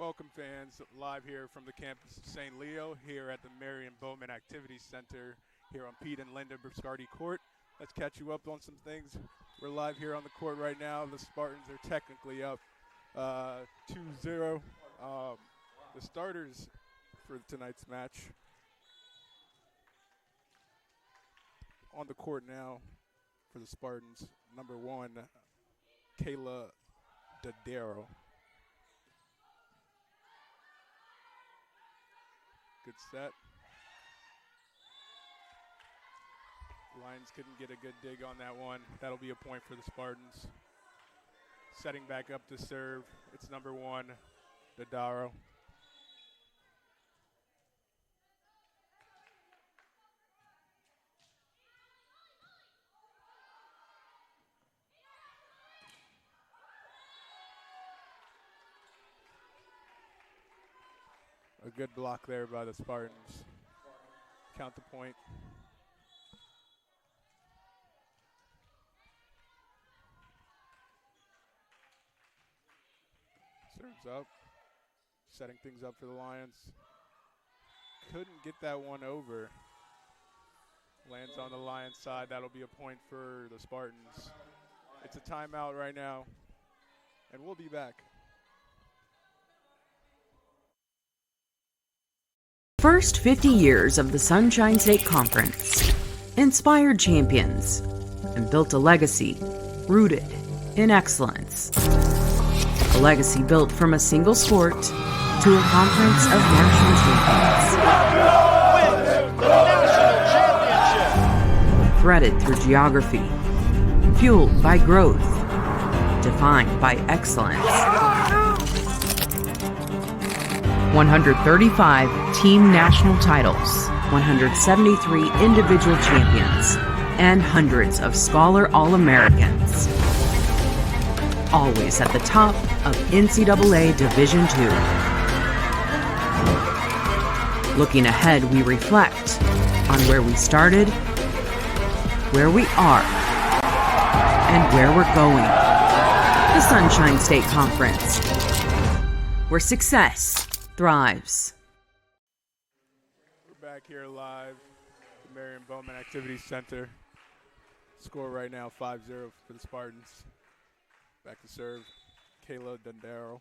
Welcome fans, live here from the campus of St. Leo, here at the Marion Bowman Activities Center, here on Pete and Linda Biscardi Court. Let's catch you up on some things. We're live here on the court right now. The Spartans are technically up 2-0. The starters for tonight's match on the court now for the Spartans. Number 1, Kayla Dadero. Good set. Lions couldn't get a good dig on that one. That'll be a point for the Spartans. Setting back up to serve, it's number 1, Dadaro. A good block there by the Spartans. Count the point. Serves up. Setting things up for the Lions. Couldn't get that one over. Lands on the Lions side. That'll be a point for the Spartans. It's a timeout right now. And we'll be back. First 50 years of the Sunshine State Conference inspired champions and built a legacy rooted in excellence. A legacy built from a single sport to a conference of national champions. Threaded through geography, fueled by growth, defined by excellence. 135 team national titles, 173 individual champions, and hundreds of Scholar All-Americans. Always at the top of NCAA Division II. Looking ahead, we reflect on where we started, where we are, and where we're going. The Sunshine State Conference, where success thrives. We're back here live at the Marion Bowman Activities Center. Score right now 5-0 for the Spartans. Back to serve, Kayla Dundaro.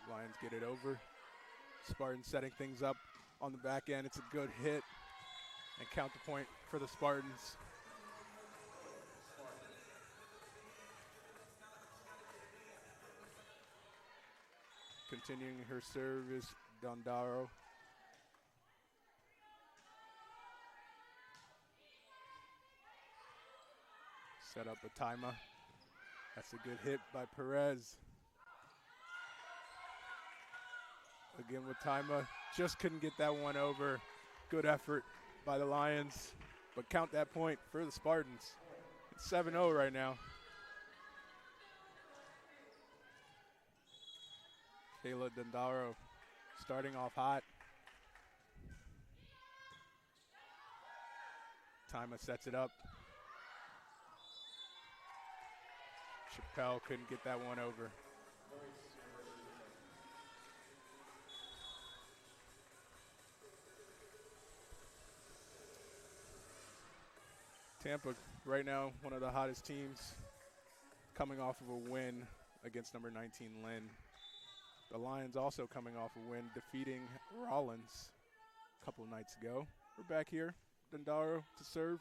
Lions get it over. Spartans setting things up on the back end. It's a good hit. And count the point for the Spartans. Continuing her serve is Dondaro. Set up a timer. That's a good hit by Perez. Again with timer. Just couldn't get that one over. Good effort by the Lions, but count that point for the Spartans. It's 7-0 right now. Kayla Dondaro starting off hot. Tima sets it up. Chappelle couldn't get that one over. Tampa, right now, one of the hottest teams, coming off of a win against number 19, Lynn. The Lions also coming off a win, defeating Rollins a couple of nights ago. We're back here. Dondaro to serve.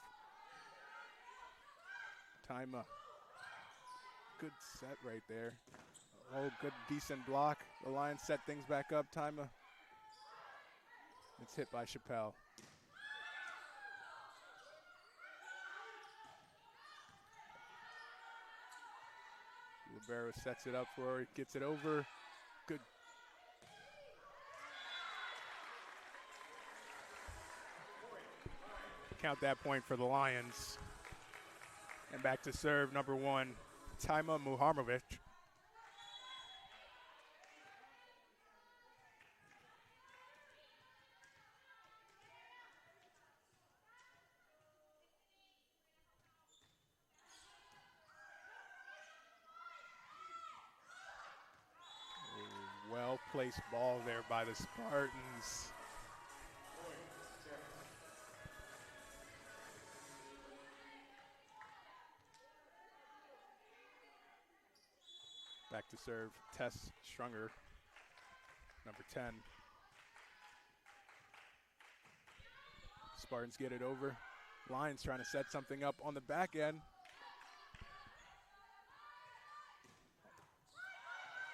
Tima. Good set right there. Oh, good, decent block. The Lions set things back up. Tima. It's hit by Chappelle. Libero sets it up for her, gets it over. Good. Count that point for the Lions. And back to serve, number 1, Tima Muhamovic. Well-placed ball there by the Spartans. Back to serve, Tess Strunger, number 10. Spartans get it over. Lions trying to set something up on the back end.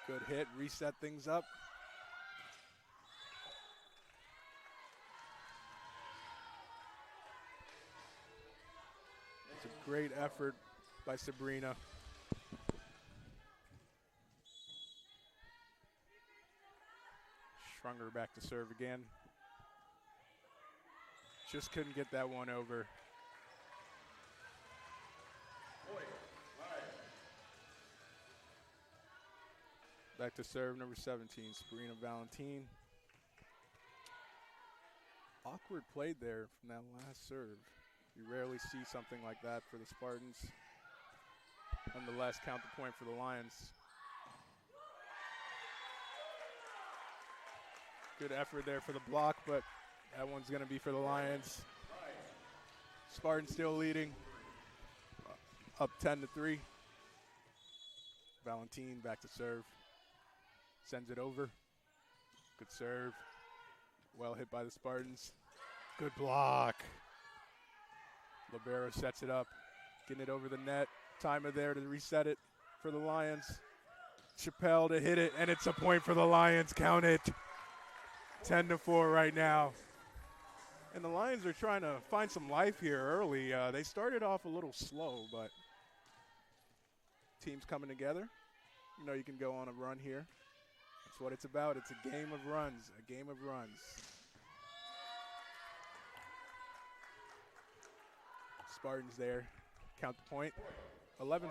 Good hit, reset things up. It's a great effort by Sabrina. Strunger back to serve again. Just couldn't get that one over. Back to serve, number 17, Sabrina Valentin. Awkward play there from that last serve. You rarely see something like that for the Spartans. Nonetheless, count the point for the Lions. Good effort there for the block, but that one's going to be for the Lions. Spartans still leading, up 10-3. Valentin back to serve. Sends it over. Good serve. Well hit by the Spartans. Good block. Libero sets it up. Getting it over the net. Timer there to reset it for the Lions. Chappelle to hit it, and it's a point for the Lions. Count it. 10-4 right now. And the Lions are trying to find some life here early. They started off a little slow, but teams coming together. You know you can go on a run here. That's what it's about. It's a game of runs, a game of runs. Spartans there. Count the point. 11-4.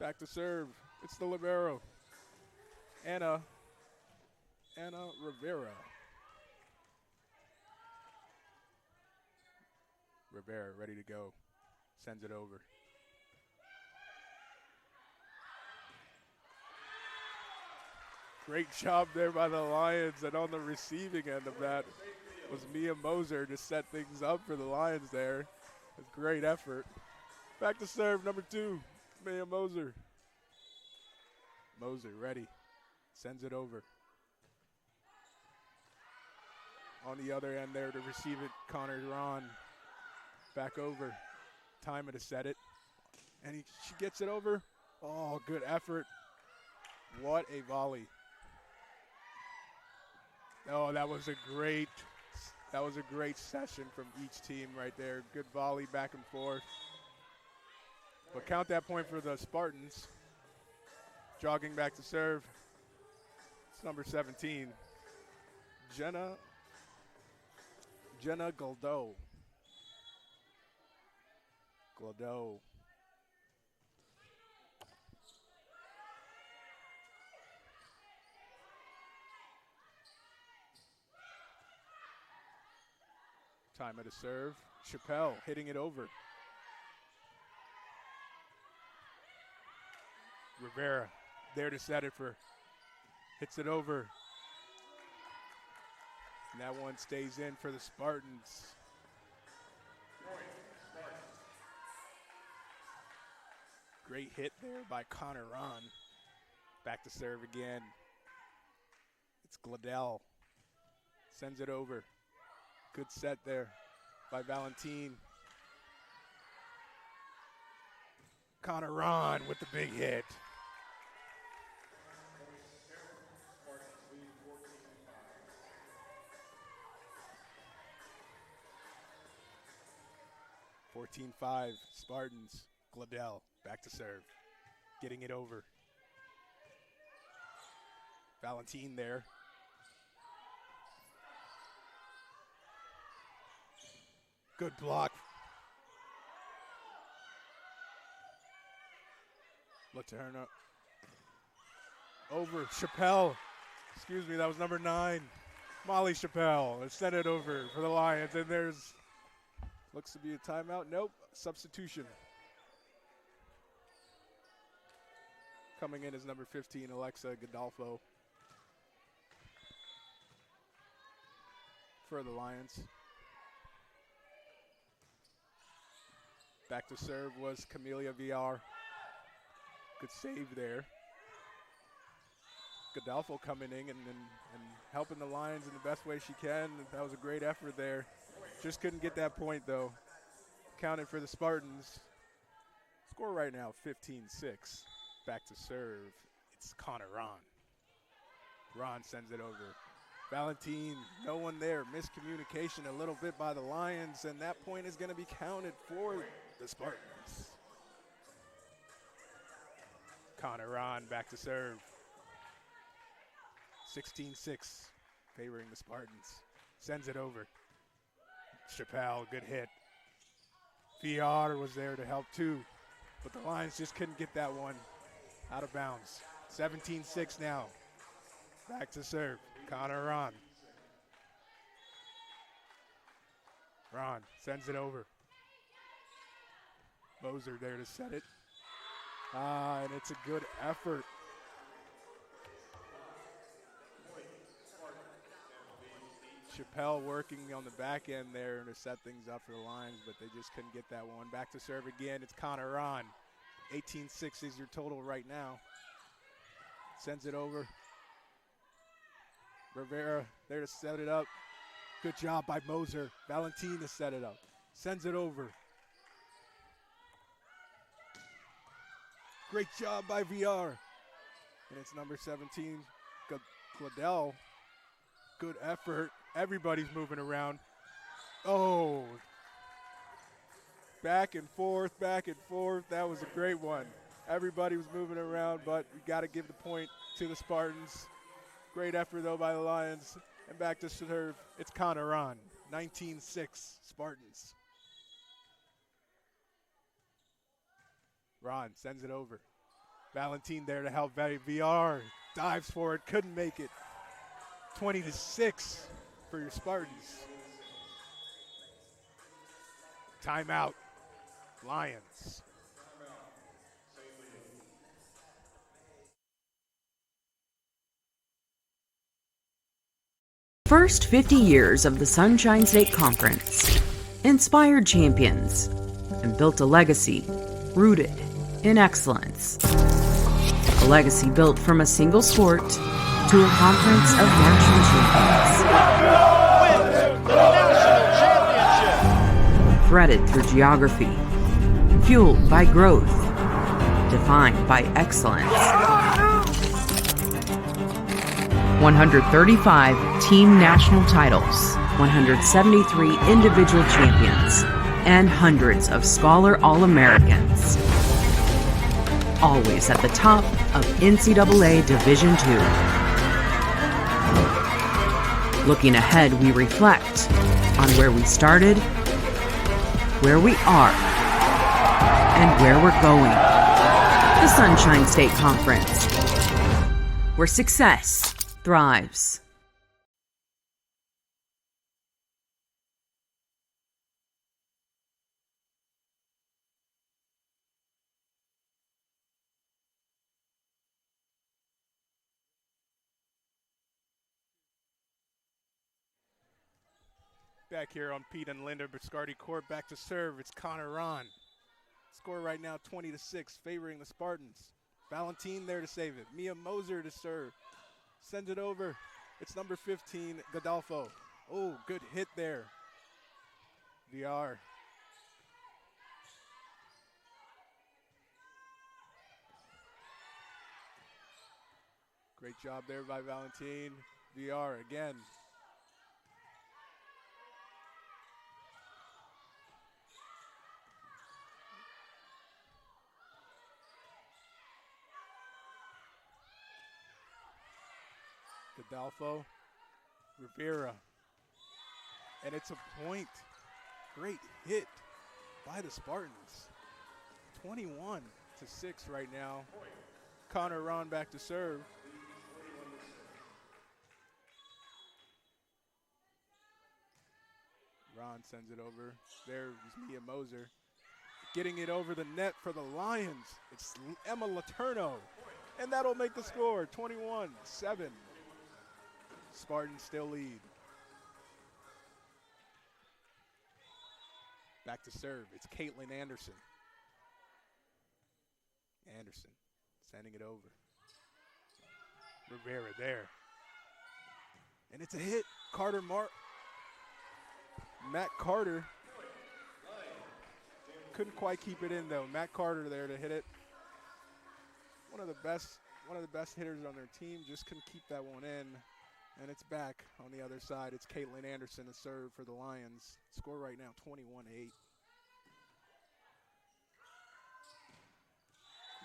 Back to serve. It's the libero. Anna Rivera. Rivera ready to go. Sends it over. Great job there by the Lions, and on the receiving end of that was Mia Moser to set things up for the Lions there. That's great effort. Back to serve, number 2, Mia Moser. Moser ready, sends it over. On the other end there to receive it, Connor Ron. Back over, Timer to set it, and she gets it over. Oh, good effort. What a volley. Oh, that was a great session from each team right there. Good volley back and forth. But count that point for the Spartans. Jogging back to serve. It's number 17, Jenna Goldo. Timer to serve. Chappelle hitting it over. Rivera there to set it for. Hits it over. And that one stays in for the Spartans. Great hit there by Connor Ron. Back to serve again. It's Gladell. Sends it over. Good set there by Valentin. Connor Ron with the big hit. (14-5) Spartans. Gladell back to serve. Getting it over. Valentin there. Good block. Look to her now. Over. Chappelle. Excuse me, that was number 9. Molly Chappelle has sent it over for the Lions. And there's, looks to be a timeout. Nope, substitution. Coming in is number 15, Alexa Godolfo. for the Lions. Back to serve was Camelia VR. Good save there. Godolfo coming in and helping the Lions in the best way she can. That was a great effort there. Just couldn't get that point, though. Counted for the Spartans. Score right now, 15-6. Back to serve. It's Connor Ron. Ron sends it over. Valentine, no one there. Miscommunication a little bit by the Lions, and that point is going to be counted for the Spartans. Connor Ron back to serve. 16-6, favoring the Spartans. Sends it over. Chappelle, good hit. VR was there to help too, but the Lions just couldn't get that one out of bounds. 17-6 now. Back to serve. Connor Ron. Ron sends it over. Moser there to set it. And it's a good effort. Chappelle working on the back end there to set things up for the Lions, but they just couldn't get that one. Back to serve again. It's Connor Ron. 18-6 is your total right now. Sends it over. Rivera there to set it up. Good job by Moser. Valentine to set it up. Sends it over. Great job by VR. And it's number 17, Gladell. Good effort. Everybody's moving around. Oh. Back and forth, back and forth. That was a great one. Everybody was moving around, but we got to give the point to the Spartans. Great effort, though, by the Lions. And back to serve. It's Connor Ron. 19-6, Spartans. Ron sends it over. Valentine there to help VR. Dives for it, couldn't make it. 20-6 for your Spartans. Timeout, Lions. First 50 years of the Sunshine State Conference. Inspired champions and built a legacy rooted in excellence. A legacy built from a single sport to a conference of national champions. Threaded through geography, fueled by growth, defined by excellence. 135 team national titles, 173 individual champions, and hundreds of Scholar All-Americans. Always at the top of NCAA Division II. Looking ahead, we reflect on where we started, where we are, and where we're going. The Sunshine State Conference, where success thrives. Back here on Pete and Linda Biscardi Court, back to serve. It's Connor Ron. Score right now 20-6, favoring the Spartans. Valentine there to save it. Mia Moser to serve. Sends it over. It's number 15, Godolfo. Oh, good hit there. VR. Great job there by Valentine. VR again. Godolfo, Rivera, and it's a point. Great hit by the Spartans. 21-6 right now. Connor Ron back to serve. Ron sends it over. There's Mia Moser. Getting it over the net for the Lions. It's Emma Letourneau. And that'll make the score, 21-7. Spartans still lead. Back to serve. It's Caitlin Anderson. Anderson sending it over. Rivera there. And it's a hit. Matt Carter couldn't quite keep it in though. Matt Carter there to hit it. One of the best hitters on their team, just couldn't keep that one in. And it's back on the other side. It's Caitlin Anderson to serve for the Lions. Score right now 21-8.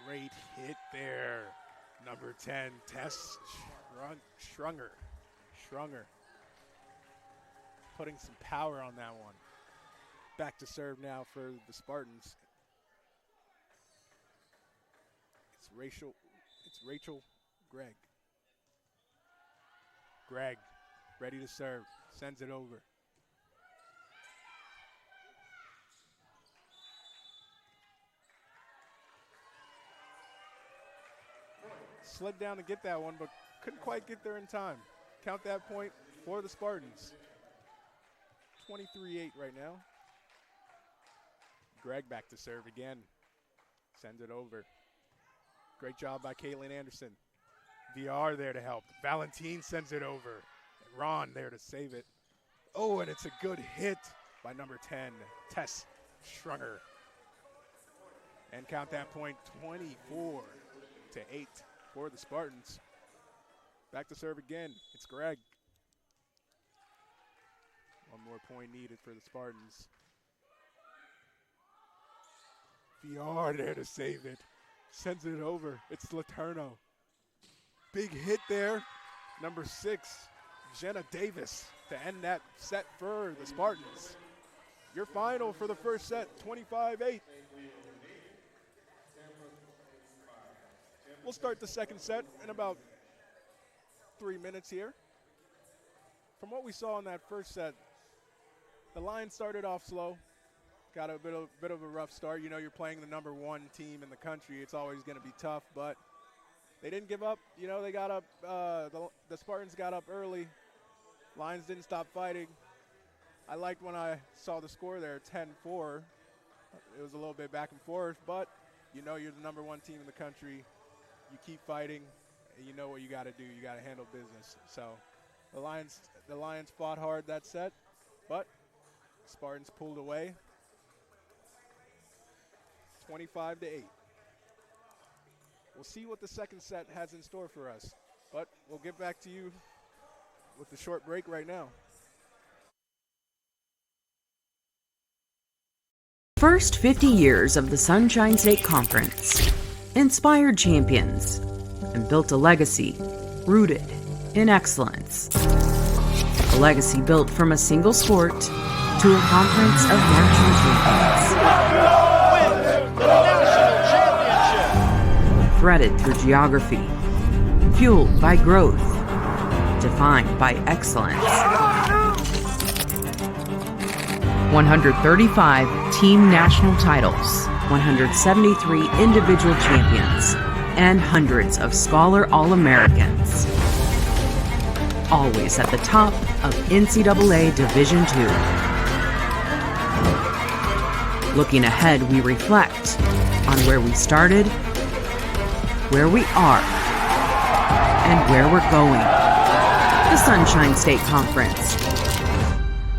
Great hit there. Number 10, Tess Schrunger. Putting some power on that one. Back to serve now for the Spartans. It's Rachel Gregg. Gregg, ready to serve, sends it over. Slid down to get that one, but couldn't quite get there in time. Count that point for the Spartans. 23-8 right now. Gregg back to serve again. Sends it over. Great job by Caitlin Anderson. VR there to help. Valentine sends it over. Ron there to save it. Oh, and it's a good hit by number 10, Tess Schrunger. And count that point 24-8 for the Spartans. Back to serve again. It's Gregg. One more point needed for the Spartans. VR there to save it. Sends it over. It's Laterno. Big hit there. Number 6, Jenna Davis to end that set for the Spartans. Your final for the first set, 25-8. We'll start the second set in about 3 minutes here. From what we saw in that first set, the Lions started off slow. Got a bit of a rough start. You know, you're playing the number 1 team in the country. It's always going to be tough, but they didn't give up. You know, they got up. The Spartans got up early. Lions didn't stop fighting. I liked when I saw the score there, 10-4. It was a little bit back and forth, but you know you're the number 1 team in the country. You keep fighting, and you know what you got to do. You got to handle business. So the Lions fought hard that set, but Spartans pulled away. 25-8. We'll see what the second set has in store for us, but we'll get back to you with the short break right now. First 50 years of the Sunshine State Conference inspired champions and built a legacy rooted in excellence. A legacy built from a single sport to a conference of national champions. Threaded through geography, fueled by growth, defined by excellence. 135 team national titles, 173 individual champions, and hundreds of Scholar All-Americans. Always at the top of NCAA Division II. Looking ahead, we reflect on where we started, where we are, and where we're going. The Sunshine State Conference,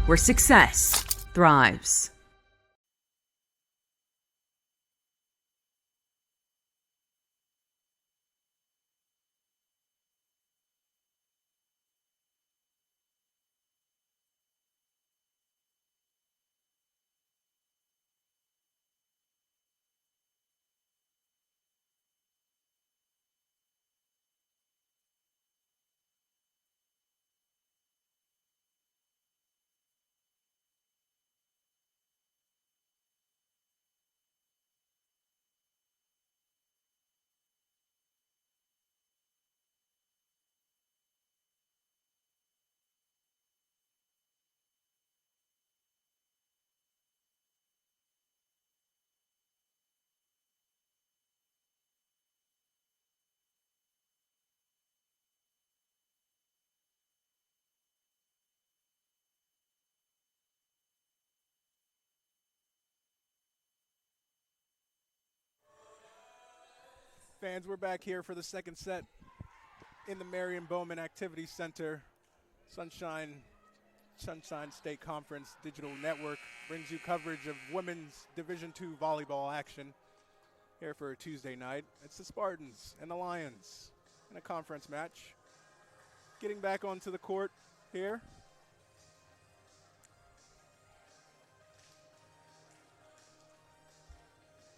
where success thrives. Fans, we're back here for the second set in the Marion Bowman Activity Center. Sunshine State Conference Digital Network brings you coverage of women's Division II volleyball action here for a Tuesday night. It's the Spartans and the Lions in a conference match. Getting back onto the court here.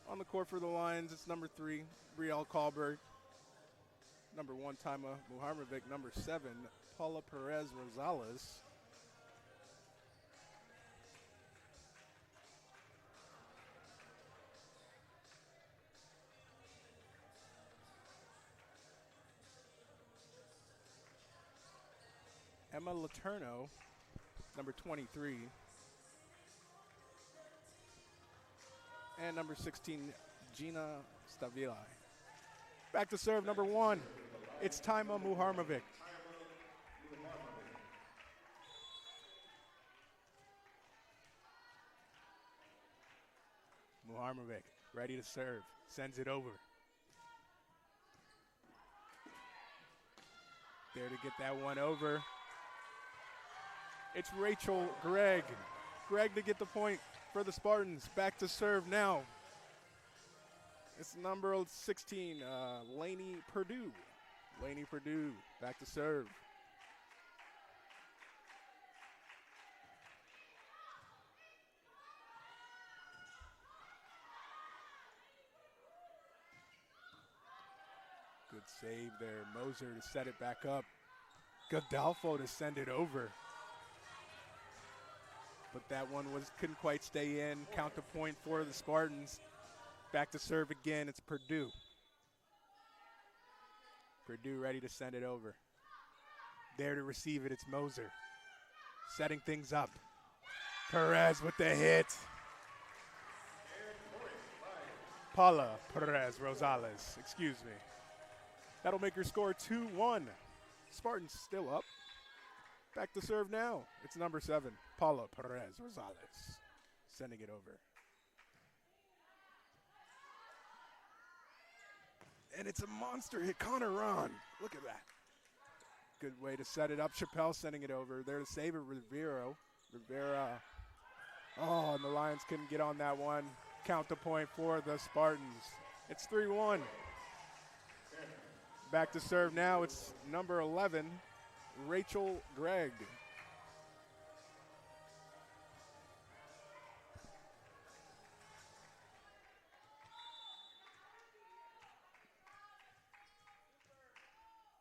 On the court for the Lions, it's number 3, Brielle Kahlberg. Number 1, Taima Muharmovic. Number 7, Paula Perez Rosales. Emma Letourneau, number 23. And number 16, Gina Stavili. Back to serve, number 1. It's Taima Muharmovic. Muharmovic, ready to serve, sends it over. There to get that one over. It's Rachel Gregg. Gregg to get the point for the Spartans. Back to serve now. It's number 16, Lainey Purdue. Lainey Purdue, back to serve. Good save there. Moser to set it back up. Godolfo to send it over. But that one couldn't quite stay in. Count the point for the Spartans. Back to serve again, it's Purdue. Purdue ready to send it over. There to receive it, it's Moser. Setting things up. Perez with the hit. Paula Perez Rosales, excuse me. That'll make her score 2-1. Spartans still up. Back to serve now. It's number 7, Paula Perez Rosales. Sending it over. And it's a monster hit, Connor Ron. Look at that. Good way to set it up. Chappelle sending it over. There to save it, Rivera. Oh, and the Lions couldn't get on that one. Count the point for the Spartans. It's 3-1. Back to serve now. It's number 11, Rachel Gregg.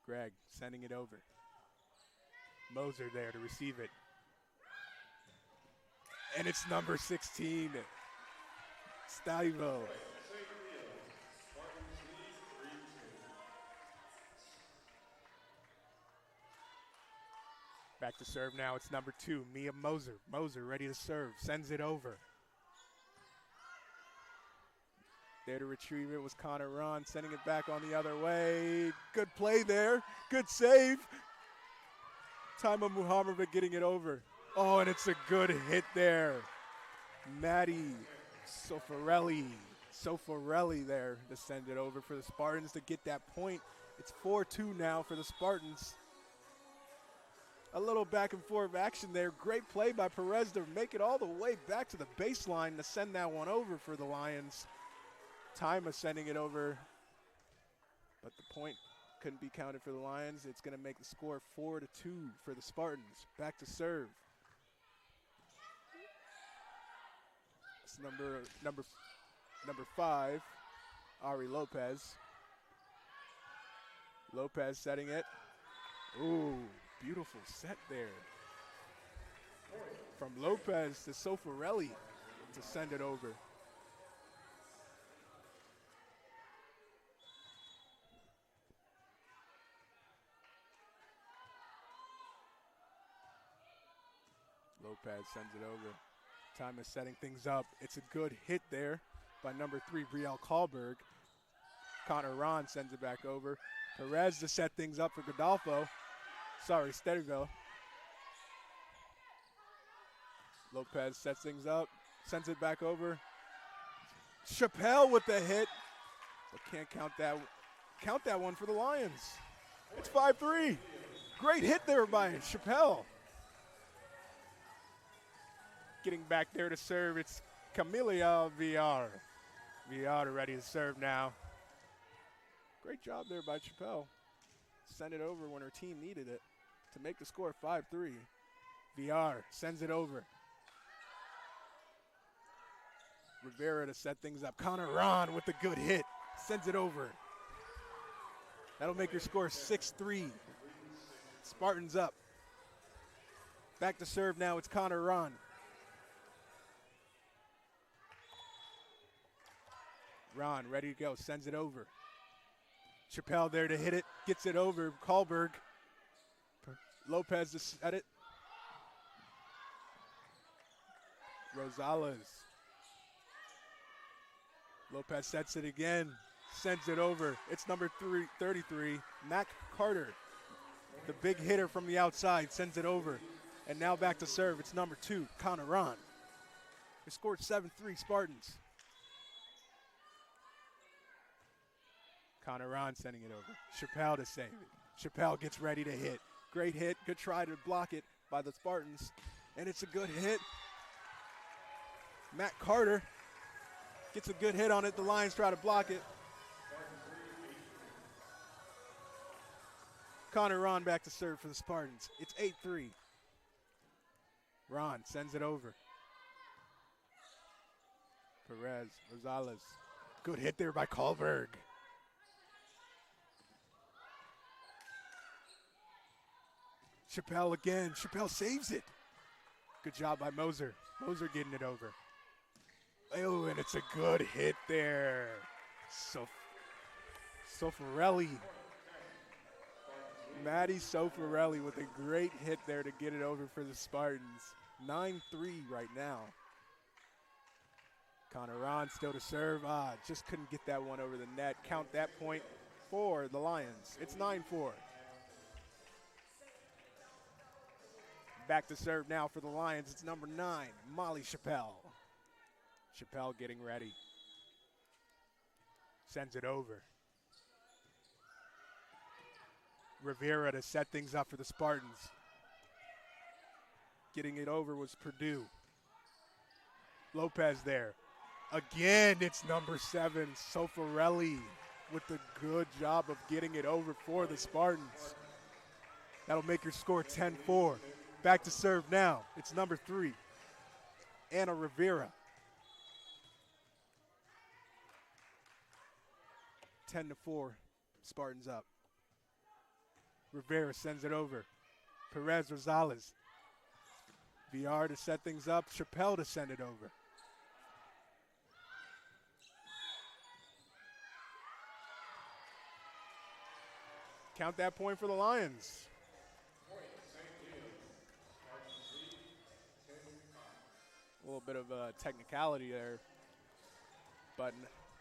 Gregg sending it over. Moser there to receive it. And it's number 16, Staivo. Back to serve now, it's number 2, Mia Moser. Moser ready to serve, sends it over. There to retrieve it was Connor Ron, sending it back on the other way. Good play there, good save. Taima Muharmovic getting it over. Oh, and it's a good hit there. Maddie Sofarelli there to send it over for the Spartans to get that point. It's 4-2 now for the Spartans. A little back and forth action there. Great play by Perez to make it all the way back to the baseline to send that one over for the Lions. Taima sending it over, but the point couldn't be counted for the Lions. It's going to make the score 4-2 for the Spartans. Back to serve. It's number 5, Ari Lopez. Lopez setting it. Ooh, beautiful set there. From Lopez to Sofarelli to send it over. Lopez sends it over. Taima setting things up. It's a good hit there by number 3, Brielle Kahlberg. Connor Ron sends it back over. Perez to set things up for Godolfo. Sorry, Stedeville. Lopez sets things up, sends it back over. Chappelle with the hit, but can't count that Count that one for the Lions. It's 5-3. Great hit there by Chappelle. Getting back there to serve, it's Camila Villar. Villar ready to serve now. Great job there by Chappelle. Send it over when her team needed it to make the score 5-3. Villar sends it over. Rivera to set things up. Connor Ron with the good hit. Sends it over. That'll make your score 6-3. Spartans up. Back to serve now. It's Connor Ron. Ron ready to go. Sends it over. Chappelle there to hit it. Gets it over. Kahlberg. Lopez to set it. Rosales. Lopez sets it again. Sends it over. It's number 33, Mac Carter. The big hitter from the outside sends it over. And now back to serve. It's number 2, Connor Ron. They scored 7-3 Spartans. Connor Ron sending it over. Chappelle to save it. Chappelle gets ready to hit. Great hit. Good try to block it by the Spartans. And it's a good hit. Matt Carter gets a good hit on it. The Lions try to block it. Connor Ron back to serve for the Spartans. It's 8-3. Ron sends it over. Perez, Rosales. Good hit there by Kahlberg. Chappelle again. Chappelle saves it. Good job by Moser. Moser getting it over. Oh, and it's a good hit there. Sofarelli. Maddie Sofarelli with a great hit there to get it over for the Spartans. 9-3 right now. Connor Ron still to serve. Just couldn't get that one over the net. Count that point for the Lions. It's 9-4. Back to serve now for the Lions. It's number 9, Molly Chappelle. Chappelle getting ready. Sends it over. Rivera to set things up for the Spartans. Getting it over was Purdue. Lopez there. Again, it's number 7, Sofarelli, with the good job of getting it over for the Spartans. That'll make your score 10-4. Back to serve now. It's number 3, Anna Rivera. 10-4, Spartans up. Rivera sends it over. Perez Rosales. VR to set things up. Chappelle to send it over. Count that point for the Lions. A little bit of technicality there, but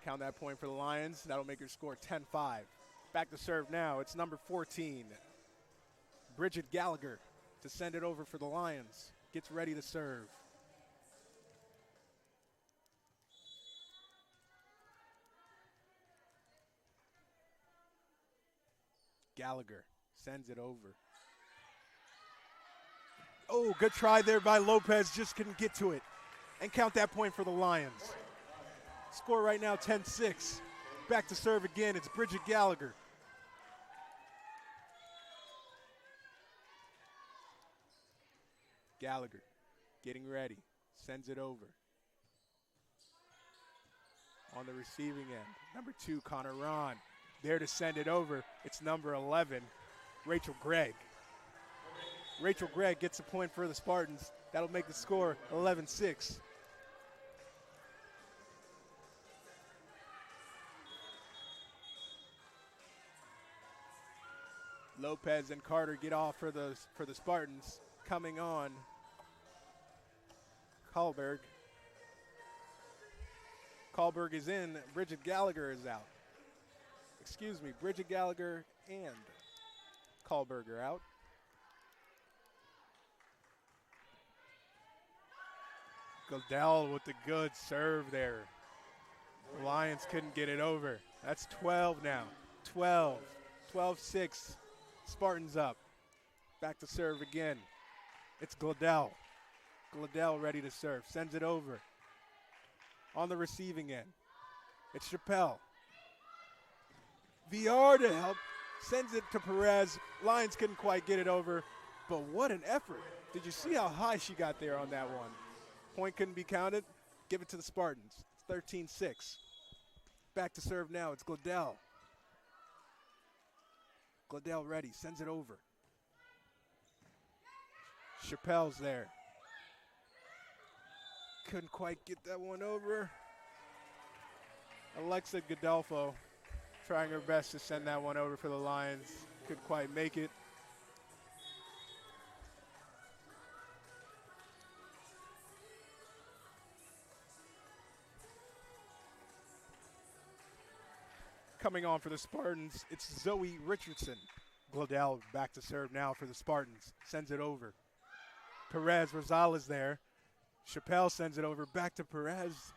count that point for the Lions. That'll make your score 10-5. Back to serve now. It's number 14, Bridget Gallagher, to send it over for the Lions. Gets ready to serve. Gallagher sends it over. Oh, good try there by Lopez. Just couldn't get to it. And count that point for the Lions. Score right now 10-6. Back to serve again. It's Bridget Gallagher. Gallagher getting ready. Sends it over. On the receiving end, number 2, Connor Ron. There to send it over. It's number 11, Rachel Gregg. Rachel Gregg gets a point for the Spartans. That'll make the score 11-6. Lopez and Carter get off for the Spartans. Coming on, Kahlberg. Kahlberg is in. Bridget Gallagher is out. Excuse me, Bridget Gallagher and Kahlberg are out. Goodell with the good serve there. The Lions couldn't get it over. That's 12 now. 12. 12-6. Spartans up. Back to serve again. It's Gladell. Gladell ready to serve. Sends it over. On the receiving end, it's Chappelle. VR to help. Sends it to Perez. Lions couldn't quite get it over, but what an effort. Did you see how high she got there on that one? Point couldn't be counted. Give it to the Spartans. It's 13-6. Back to serve now. It's Gladell. Gladell ready. Sends it over. Chappelle's there. Couldn't quite get that one over. Alexa Godolfo trying her best to send that one over for the Lions. Couldn't quite make it. Coming on for the Spartans, it's Zoe Richardson. Gladell back to serve now for the Spartans. Sends it over. Perez Rosales there. Chappelle sends it over back to Perez.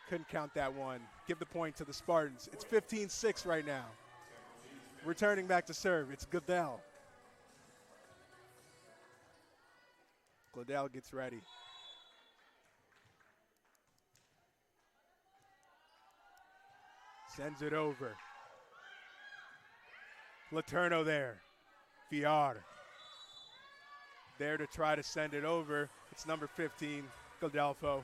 Couldn't count that one. Give the point to the Spartans. It's 15-6 right now. Returning back to serve, it's Gladell. Gladell gets ready. Sends it over. Laterno there. VR. There to try to send it over. It's number 15, Godolfo.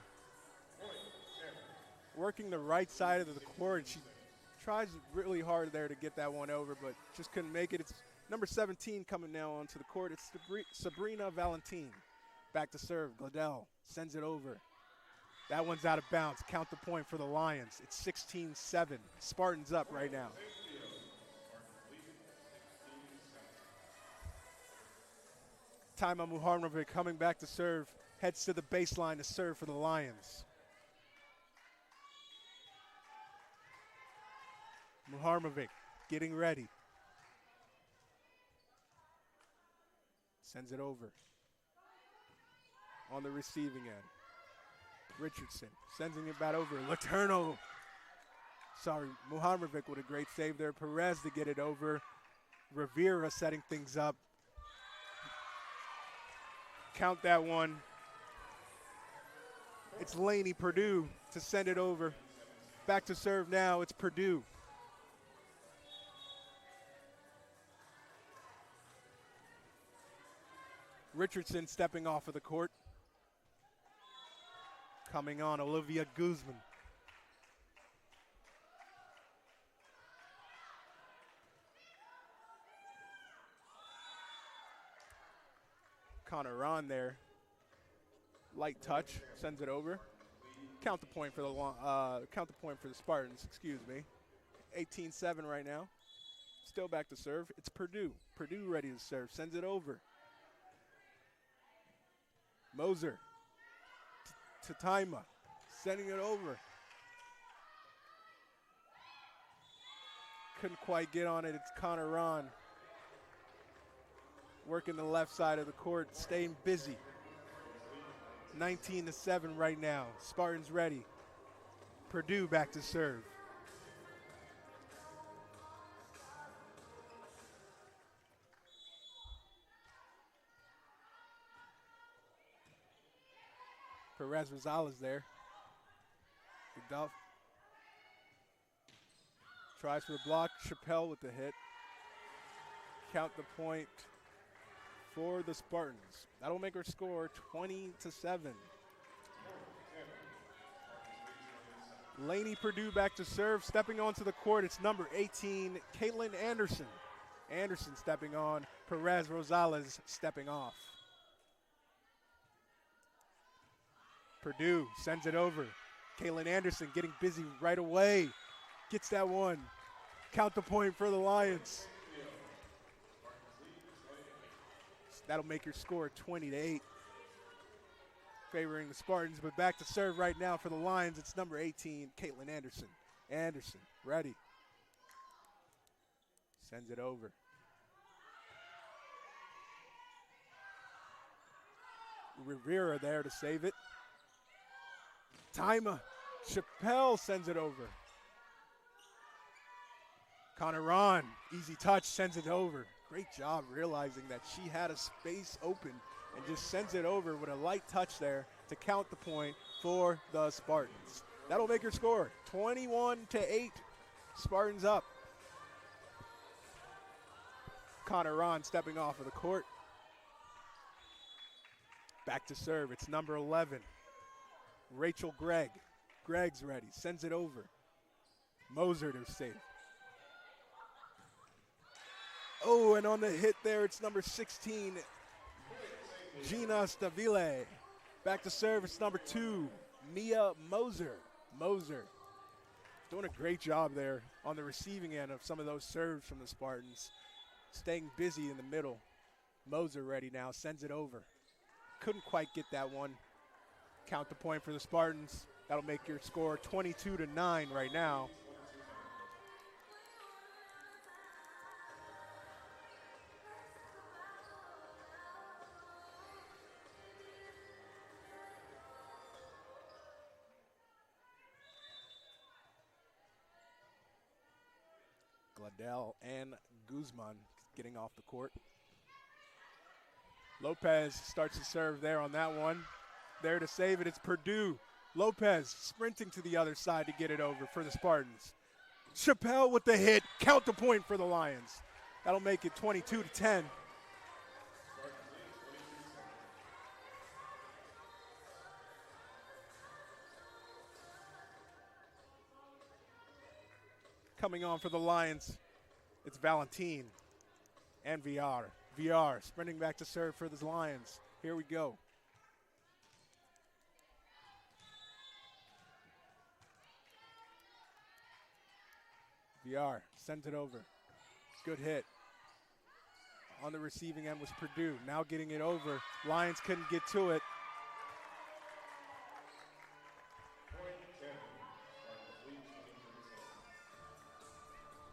Working the right side of the court. She tries really hard there to get that one over, but just couldn't make it. It's number 17 coming now onto the court. It's Sabrina Valentin. Back to serve. Gladell sends it over. That one's out of bounds. Count the point for the Lions. It's 16-7. Spartans up right now. Taima Muharnovic coming back to serve. Heads to the baseline to serve for the Lions. Muharnovic getting ready. Sends it over. On the receiving end. Richardson sending it back over. Laterno. Sorry, Muharnovic with a great save there. Perez to get it over. Rivera setting things up. Count that one. It's Laney Purdue to send it over. Back to serve now. It's Purdue. Richardson stepping off of the court. Coming on, Olivia Guzman. Connor on there. Light touch, sends it over. Count the point for the Spartans, excuse me. 18-7 right now. Still back to serve. It's Purdue. Purdue ready to serve, sends it over. Moser to Taima, sending it over. Couldn't quite get on it. It's Connor Ron. Working the left side of the court, staying busy. 19-7 right now. Spartans ready. Purdue back to serve. Perez Rosales there. Godolph tries for the block. Chappelle with the hit. Count the point for the Spartans. That'll make her score 20-7. Laney Purdue back to serve. Stepping onto the court, it's number 18, Caitlin Anderson. Anderson stepping on. Perez Rosales stepping off. Purdue sends it over. Caitlin Anderson getting busy right away. Gets that one. Count the point for the Lions. That'll make your score 20-8. Favoring the Spartans, but back to serve right now for the Lions. It's number 18, Caitlin Anderson. Anderson, ready. Sends it over. Rivera there to save it. Taima. Chappelle sends it over. Connor Ron, easy touch, sends it over. Great job realizing that she had a space open and just sends it over with a light touch there to count the point for the Spartans. That'll make her score 21-8. Spartans up. Connor Ron stepping off of the court. Back to serve. It's number 11. Rachel Gregg. Gregg's ready. Sends it over. Moser to save. Oh, and on the hit there, it's number 16, Gina Stabile. Back to serve. It's number 2, Mia Moser. Moser doing a great job there on the receiving end of some of those serves from the Spartans. Staying busy in the middle. Moser ready now. Sends it over. Couldn't quite get that one. Count the point for the Spartans. That'll make your score 22-9 right now. Gladell and Guzman getting off the court. Lopez starts to serve there on that one. There to save it, it's Purdue. Lopez sprinting to the other side to get it over for the Spartans. Chappelle with the hit, count the point for the Lions. That'll make it 22-10. Coming on for the Lions, it's Valentine and VR. VR sprinting back to serve for the Lions. Here we go. VR sends it over. Good hit. On the receiving end was Purdue. Now getting it over. Lions couldn't get to it.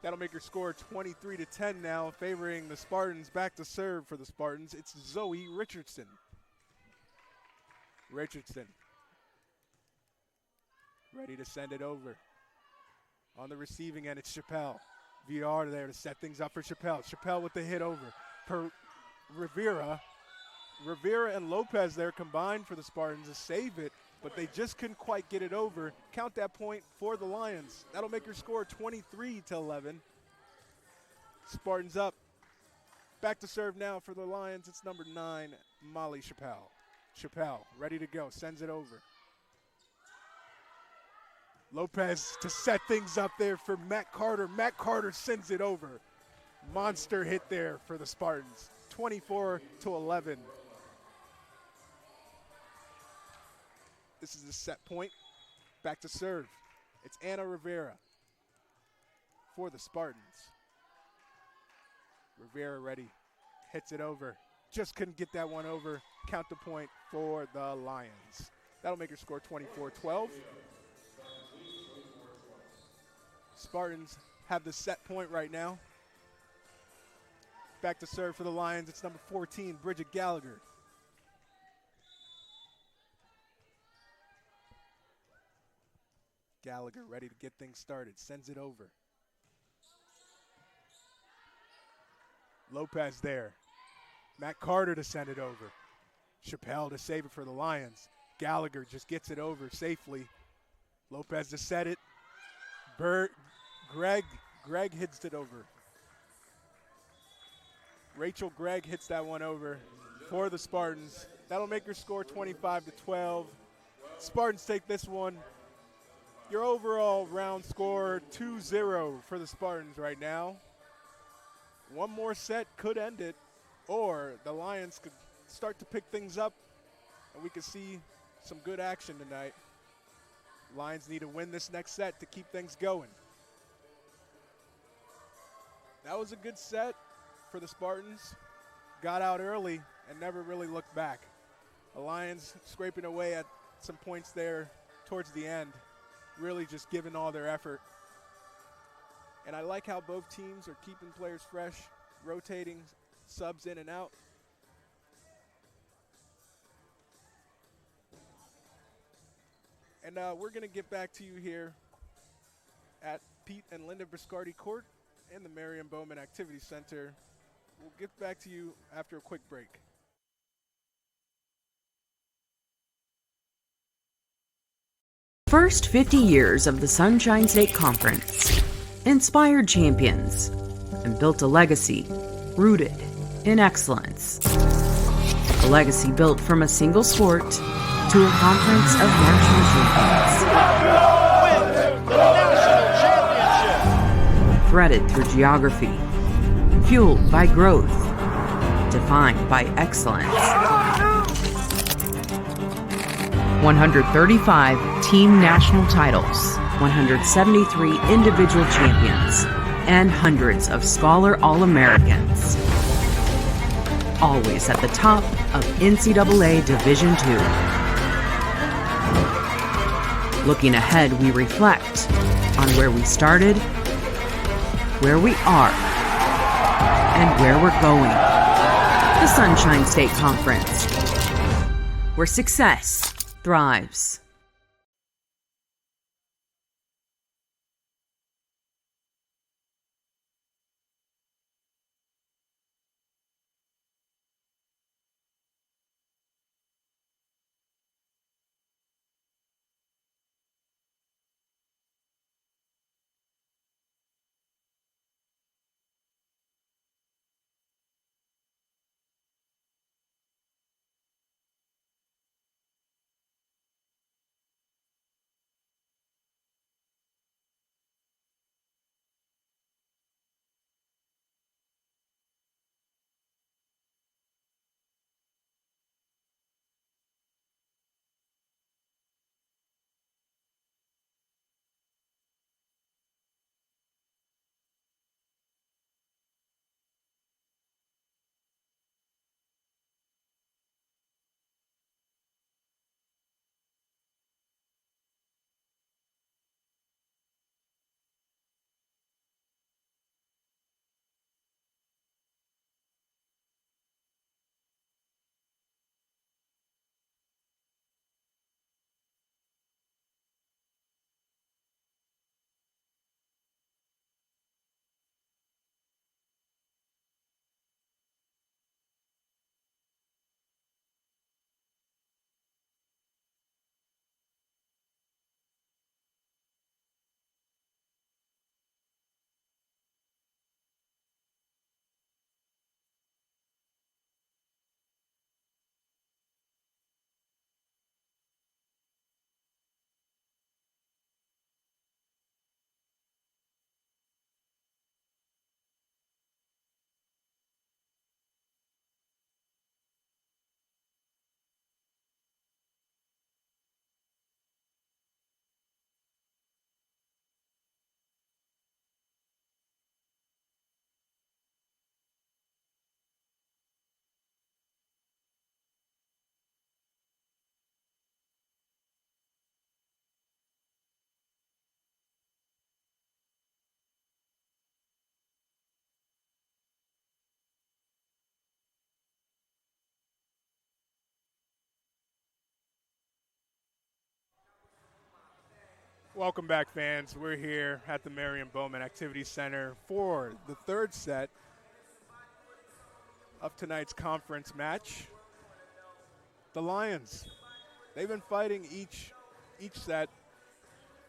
That'll make your score 23-10 now, favoring the Spartans. Back to serve for the Spartans. It's Zoe Richardson. Richardson ready to send it over. On the receiving end, it's Chappelle. VR there to set things up for Chappelle. Chappelle with the hit over. Rivera and Lopez there combined for the Spartans to save it, but they just couldn't quite get it over. Count that point for the Lions. That'll make your score 23-11. Spartans up. Back to serve now for the Lions. It's number 9, Molly Chappelle. Chappelle ready to go. Sends it over. Lopez to set things up there for Matt Carter. Matt Carter sends it over. Monster hit there for the Spartans. 24-11. This is the set point. Back to serve. It's Anna Rivera for the Spartans. Rivera ready. Hits it over. Just couldn't get that one over. Count the point for the Lions. That'll make your score 24-12. Spartans have the set point right now. Back to serve for the Lions. It's number 14, Bridget Gallagher. Gallagher ready to get things started. Sends it over. Lopez there. Matt Carter to send it over. Chappelle to save it for the Lions. Gallagher just gets it over safely. Lopez to set it. Greg hits it over. Rachel Gregg hits that one over for the Spartans. That'll make your score 25-12. Spartans take this one. Your overall round score 2-0 for the Spartans right now. One more set could end it, or the Lions could start to pick things up, and we could see some good action tonight. Lions need to win this next set to keep things going. That was a good set for the Spartans. Got out early and never really looked back. The Lions scraping away at some points there towards the end, really just giving all their effort. And I like how both teams are keeping players fresh, rotating subs in and out. And we're going to get back to you here at Pete and Linda Briscardi Court in the Marion Bowman Activity Center. We'll get back to you after a quick break. First 50 years of the Sunshine State Conference inspired champions and built a legacy rooted in excellence. A legacy built from a single sport to a conference of national champions. Wins the national championship. Threaded through geography, fueled by growth, defined by excellence. 135 team national titles, 173 individual champions, and hundreds of Scholar All-Americans. Always at the top of NCAA Division II. Looking ahead, we reflect on where we started, where we are, and where we're going. The Sunshine State Conference, where success thrives. Welcome back, fans. We're here at the Marion Bowman Activity Center for the third set of tonight's conference match. The Lions, they've been fighting each set,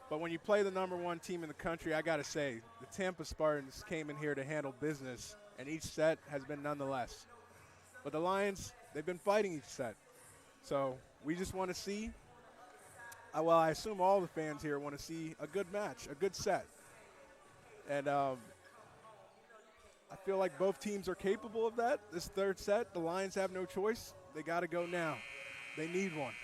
but when you play the number one team in the country, I gotta say, the Tampa Spartans came in here to handle business, and each set has been nonetheless. But the Lions, they've been fighting each set. So we just want to see, well, I assume all the fans here want to see a good match, a good set. And I feel like both teams are capable of that. This third set, the Lions have no choice. They got to go now. They need one.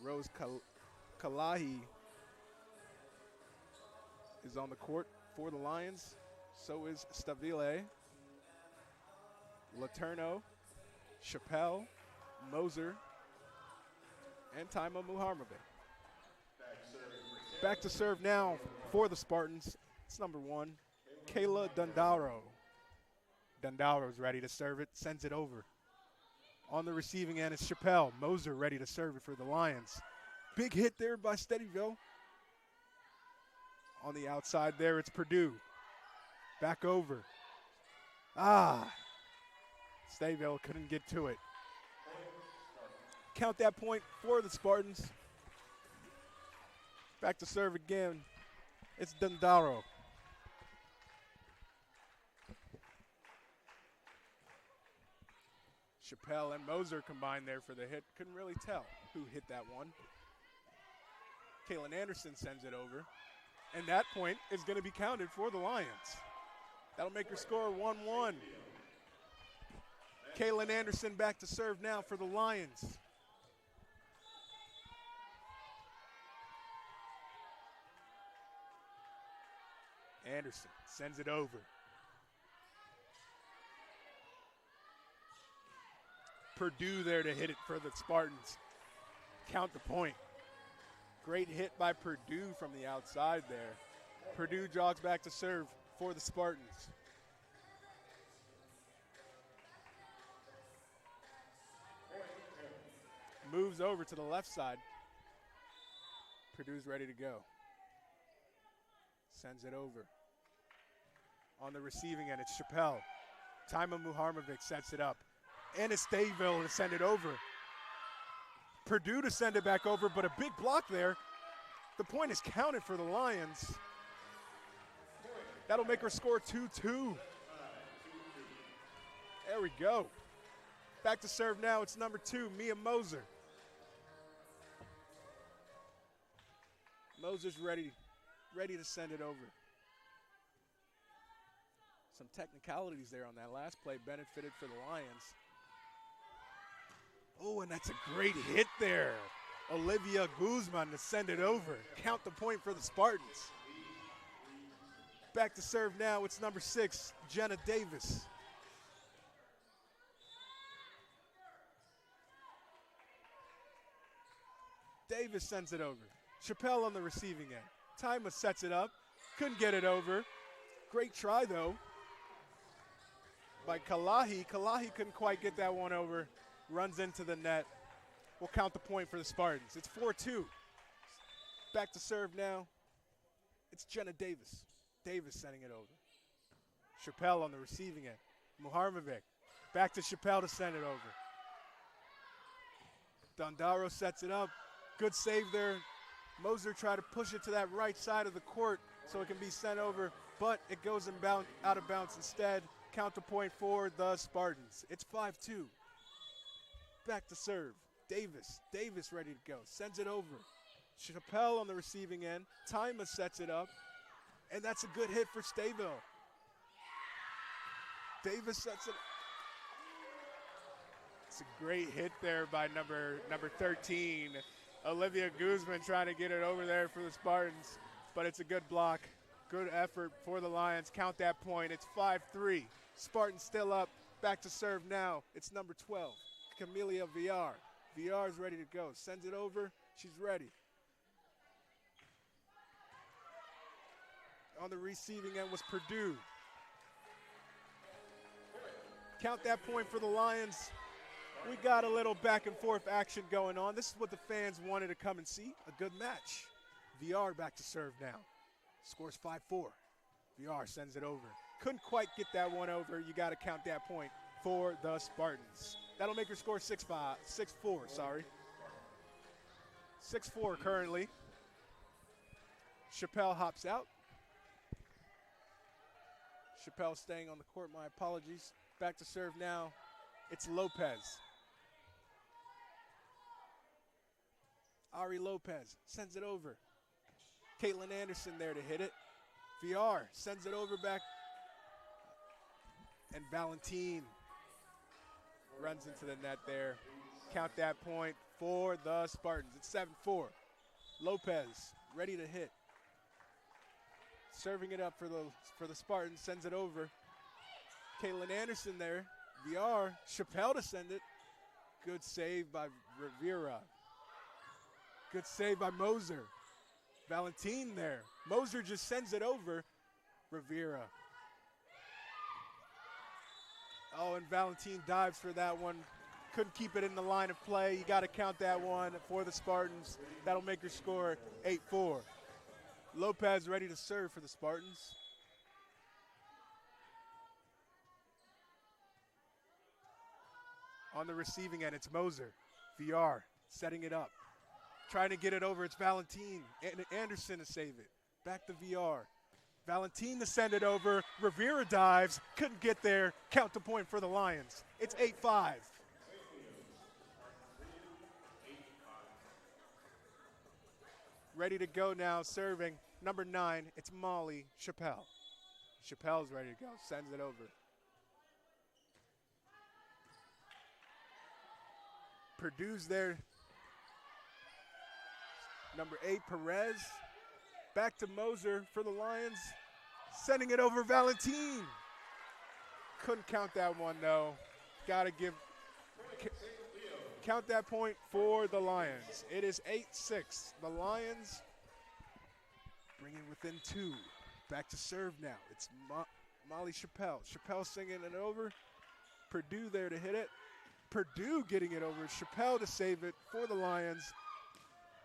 Rose Kalahi is on the court for the Lions. So is Stavile, Laterno, Chappelle, Moser, and Taima Muharmabe. Back to serve now for the Spartans. It's number one, Kayla Dundaro. Dundalro's ready to serve it, sends it over. On the receiving end is Chappelle. Moser ready to serve it for the Lions. Big hit there by Steadyville. On the outside there, it's Purdue. Back over. Steadyville couldn't get to it. Count that point for the Spartans. Back to serve again. It's Dundalro. Chappelle and Moser combined there for the hit. Couldn't really tell who hit that one. Kalen Anderson sends it over. And that point is going to be counted for the Lions. That'll make your score 1-1. Kalen Anderson back to serve now for the Lions. Anderson sends it over. Purdue there to hit it for the Spartans. Count the point. Great hit by Purdue from the outside there. Purdue jogs back to serve for the Spartans. Moves over to the left side. Purdue's ready to go. Sends it over. On the receiving end, it's Chappelle. Tima Muharmovic sets it up. And it's Steadyville to send it over. Purdue to send it back over, but a big block there. The point is counted for the Lions. That'll make our score 2-2. There we go. Back to serve now, it's number 2, Mia Moser. Moser's ready to send it over. Some technicalities there on that last play benefited for the Lions. Oh, and that's a great hit there. Olivia Guzman to send it over. Count the point for the Spartans. Back to serve now, it's number 6, Jenna Davis. Davis sends it over. Chappelle on the receiving end. Tima sets it up. Couldn't get it over. Great try, though, by Kalahi. Kalahi couldn't quite get that one over. Runs into the net. We'll count the point for the Spartans. It's 4-2. Back to serve now. It's Jenna Davis. Davis sending it over. Chappelle on the receiving end. Muharmovic. Back to Chappelle to send it over. Dundalro sets it up. Good save there. Moser tried to push it to that right side of the court so it can be sent over, but it goes out of bounds instead. Count the point for the Spartans. It's 5-2. Back to serve. Davis. Davis ready to go. Sends it over. Chappelle on the receiving end. Tima sets it up. And that's a good hit for Steadyville. Davis sets it up. It's a great hit there by number 13. Olivia Guzman trying to get it over there for the Spartans. But it's a good block. Good effort for the Lions. Count that point. It's 5-3. Spartans still up. Back to serve now. It's number 12. Camelia VR. VR is ready to go. Sends it over. She's ready. On the receiving end was Purdue. Count that point for the Lions. We got a little back and forth action going on. This is what the fans wanted to come and see. A good match. VR back to serve now. Scores 5-4. VR sends it over. Couldn't quite get that one over. You got to count that point for the Spartans. That'll make your score 6-4, sorry. 6-4 currently. Chappelle hops out. Chappelle staying on the court, my apologies. Back to serve now. It's Lopez. Ari Lopez sends it over. Caitlin Anderson there to hit it. VR sends it over back. And Valentine runs into the net there. Count that point for the Spartans. It's 7-4. Lopez ready to hit. Serving it up for the Spartans, sends it over. Caitlin Anderson there. VR, Chappelle to send it. Good save by Rivera. Good save by Moser. Valentine there. Moser just sends it over. Rivera. Oh, and Valentine dives for that one. Couldn't keep it in the line of play. You got to count that one for the Spartans. That'll make your score 8-4. Lopez ready to serve for the Spartans. On the receiving end, it's Moser. VR setting it up. Trying to get it over, it's Valentine. Anderson to save it. Back to VR. Valentine to send it over. Rivera dives, couldn't get there. Count the point for the Lions. It's 8-5. Ready to go now, serving. Number 9, it's Molly Chappelle. Chappelle's ready to go, sends it over. Purdue's there. Number 8, Perez. Back to Moser for the Lions. Sending it over Valentine. Couldn't count that one though. Gotta count that point for the Lions. It is 8-6. The Lions bringing within 2. Back to serve now. It's Molly Chappelle. Chappelle singing it over. Purdue there to hit it. Purdue getting it over. Chappelle to save it for the Lions.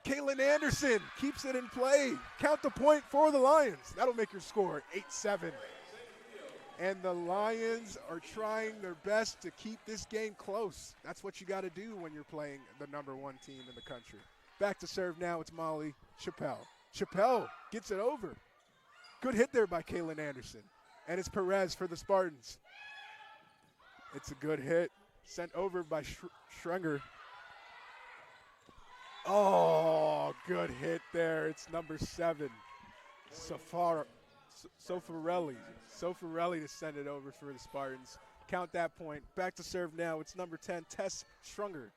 Caitlin Anderson keeps it in play. Count the point for the Lions. That'll make your score 8-7. And the Lions are trying their best to keep this game close. That's what you got to do when you're playing the number 1 team in the country. Back to serve now, it's Molly Chappelle. Chappelle gets it over. Good hit there by Caitlin Anderson. And it's Perez for the Spartans. It's a good hit. Sent over by Schrenger. Oh, good hit there. It's number 7, Sofarelli. Sofarelli to send it over for the Spartans. Count that point. Back to serve now. It's number 10, Tess Schrunger.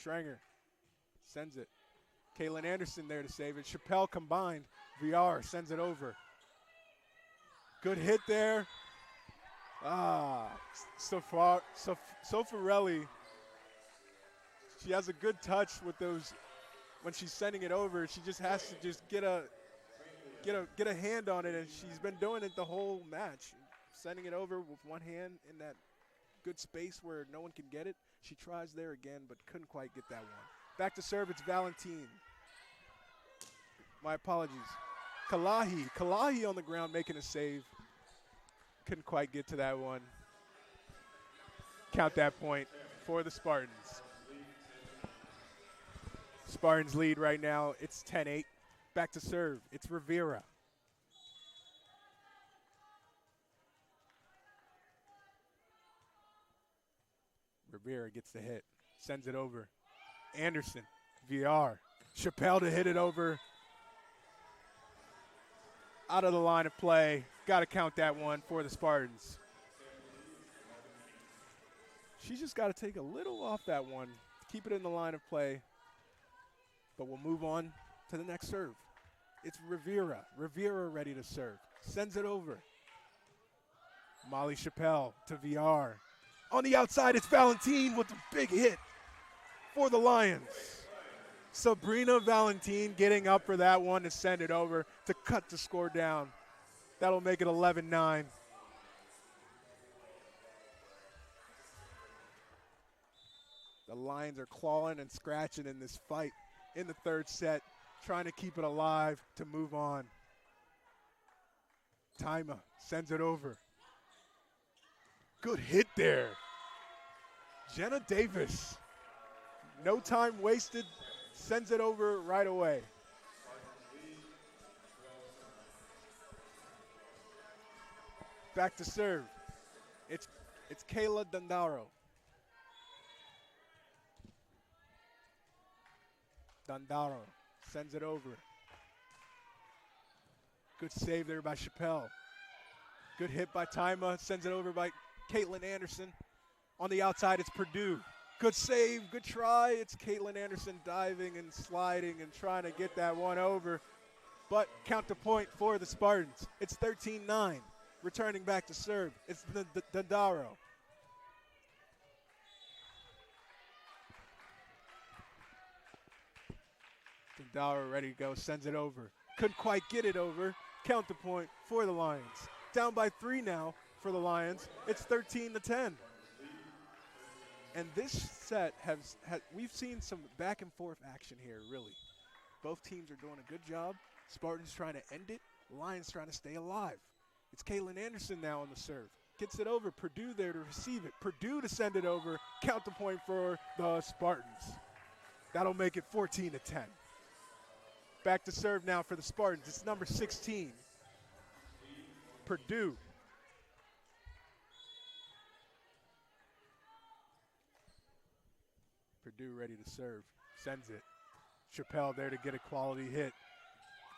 Schrenger sends it. Caitlin Anderson there to save it. Chappelle combined. VR sends it over. Good hit there. Sofarelli. She has a good touch with those when she's sending it over. She just has to just get a hand on it, and she's been doing it the whole match. Sending it over with one hand in that good space where no one can get it. She tries there again, but couldn't quite get that one. Back to serve, it's Valentine. My apologies. Kalahi on the ground making a save. Couldn't quite get to that one. Count that point for the Spartans. Spartans lead right now. It's 10-8. Back to serve. It's Rivera. Rivera gets the hit. Sends it over. Anderson. VR. Chappelle to hit it over. Out of the line of play. Got to count that one for the Spartans. She's just got to take a little off that one. Keep it in the line of play. But we'll move on to the next serve. It's Rivera. Rivera ready to serve. Sends it over. Molly Chappelle to VR. On the outside, it's Valentine with a big hit for the Lions. Sabrina Valentine getting up for that one to send it over to cut the score down. That'll make it 11-9. The Lions are clawing and scratching in this fight in the third set, trying to keep it alive to move on. Taima sends it over. Good hit there. Jenna Davis. No time wasted. Sends it over right away. Back to serve. It's Kayla Dandaro. Dandaro sends it over. Good save there by Chappelle. Good hit by Taima. Sends it over by Caitlin Anderson. On the outside, it's Purdue. Good save, good try. It's Caitlin Anderson diving and sliding and trying to get that one over. But count the point for the Spartans. It's 13-9. Returning back to serve, it's Dandaro. Dandaro ready to go, sends it over. Couldn't quite get it over. Count the point for the Lions. Down by 3 now for the Lions. It's 13-10. And this set we've seen some back and forth action here, really. Both teams are doing a good job. Spartans trying to end it. Lions trying to stay alive. It's Kaylin Anderson now on the serve. Gets it over. Purdue there to receive it. Purdue to send it over. Count the point for the Spartans. That'll make it 14-10. Back to serve now for the Spartans. It's number 16. Purdue. Purdue ready to serve. Sends it. Chappelle there to get a quality hit.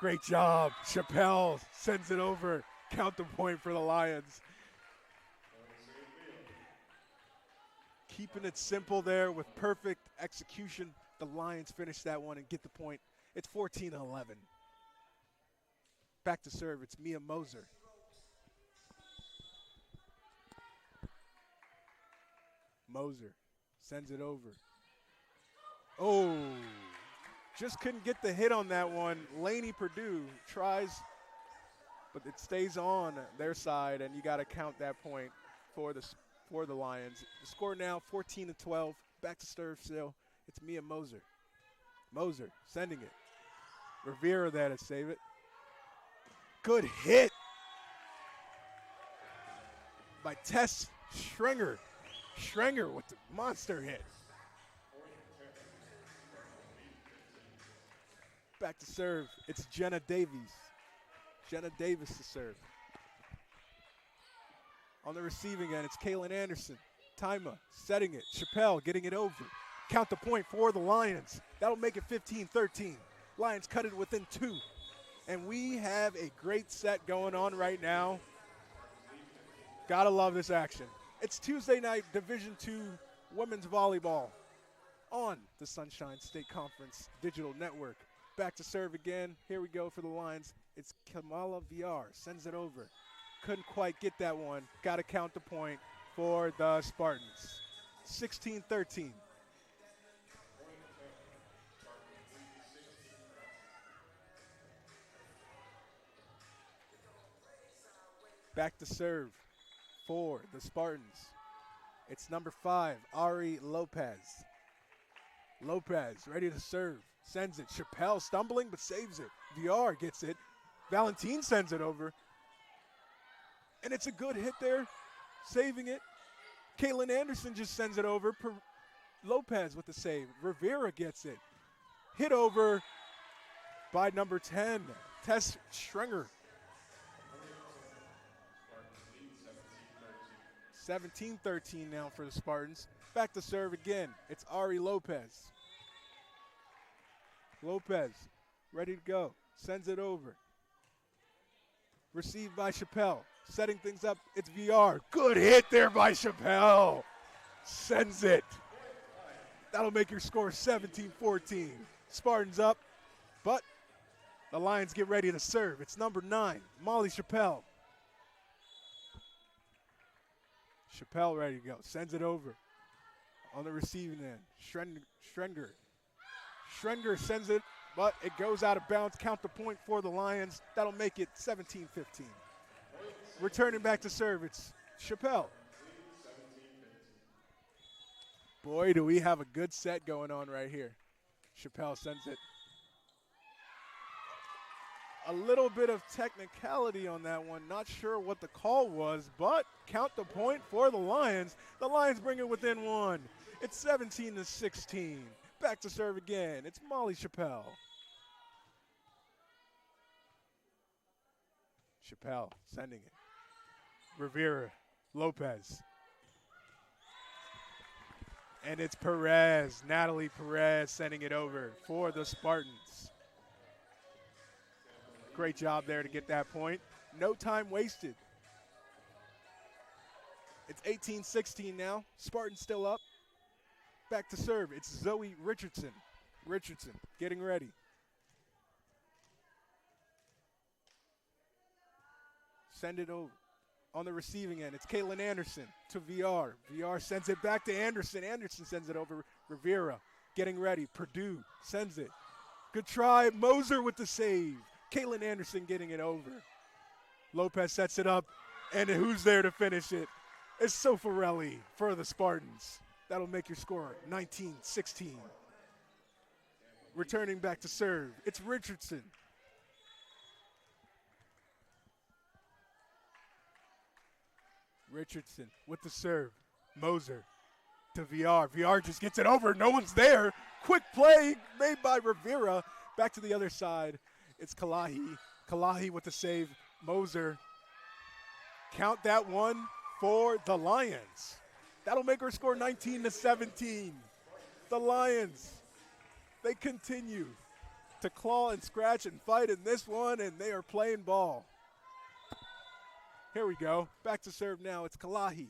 Great job. Chappelle sends it over. Count the point for the Lions. Keeping it simple there with perfect execution. The Lions finish that one and get the point. It's 14-11. Back to serve. It's Mia Moser. Moser sends it over. Oh, just couldn't get the hit on that one. Laney Purdue tries, but it stays on their side, and you got to count that point for the Lions. The score now 14-12. Back to serve still. It's Mia Moser. Moser sending it. Rivera there to save it. Good hit by Tess Schrenger. Schrenger with the monster hit. Back to serve. It's Jenna Davies. Jenna Davis to serve. On the receiving end, it's Kaylin Anderson. Tima setting it. Chappelle getting it over. Count the point for the Lions. That'll make it 15-13. Lions cut it within 2. And we have a great set going on right now. Gotta love this action. It's Tuesday night Division II women's volleyball on the Sunshine State Conference Digital Network. Back to serve again. Here we go for the Lions. It's Kamala VR. Sends it over. Couldn't quite get that one. Got to count the point for the Spartans. 16-13. Back to serve for the Spartans. It's number 5, Ari Lopez. Lopez ready to serve. Sends it. Chappelle stumbling but saves it. VR gets it. Valentine sends it over. And it's a good hit there. Saving it. Kaylin Anderson just sends it over. Lopez with the save. Rivera gets it. Hit over by number 10, Tess Schrenger. 17-13 now for the Spartans. Back to serve again. It's Ari Lopez. Lopez ready to go. Sends it over. Received by Chappelle. Setting things up. It's VR. Good hit there by Chappelle. Sends it. That'll make your score 17-14. Spartans up, but the Lions get ready to serve. It's number 9, Molly Chappelle. Chappelle ready to go. Sends it over. On the receiving end, Schrenger. Schrenger sends it, but it goes out of bounds. Count the point for the Lions. That'll make it 17-15. Returning back to serve, it's Chappelle. Boy, do we have a good set going on right here. Chappelle sends it. A little bit of technicality on that one. Not sure what the call was, but count the point for the Lions. The Lions bring it within 1. It's 17-16. Back to serve again. It's Molly Chappelle. Chappelle sending it. Rivera, Lopez. And it's Perez, Natalie Perez sending it over for the Spartans. Great job there to get that point. No time wasted. It's 18-16 now. Spartans still up. Back to serve. It's Zoe Richardson. Richardson getting ready. Send it over. On the receiving end, it's Caitlin Anderson to VR. VR sends it back to Anderson. Anderson sends it over. Rivera getting ready. Purdue sends it. Good try. Moser with the save. Caitlin Anderson getting it over. Lopez sets it up, and who's there to finish it? It's Sofarelli for the Spartans. That'll make your score 19-16. Returning back to serve, it's Richardson. Richardson with the serve. Moser to VR. VR just gets it over. No one's there. Quick play made by Rivera. Back to the other side. It's Kalahi. Kalahi with the save. Moser. Count that one for the Lions. That'll make her score 19-17. The Lions, they continue to claw and scratch and fight in this one, and they are playing ball. Here we go. Back to serve now. It's Kalahi.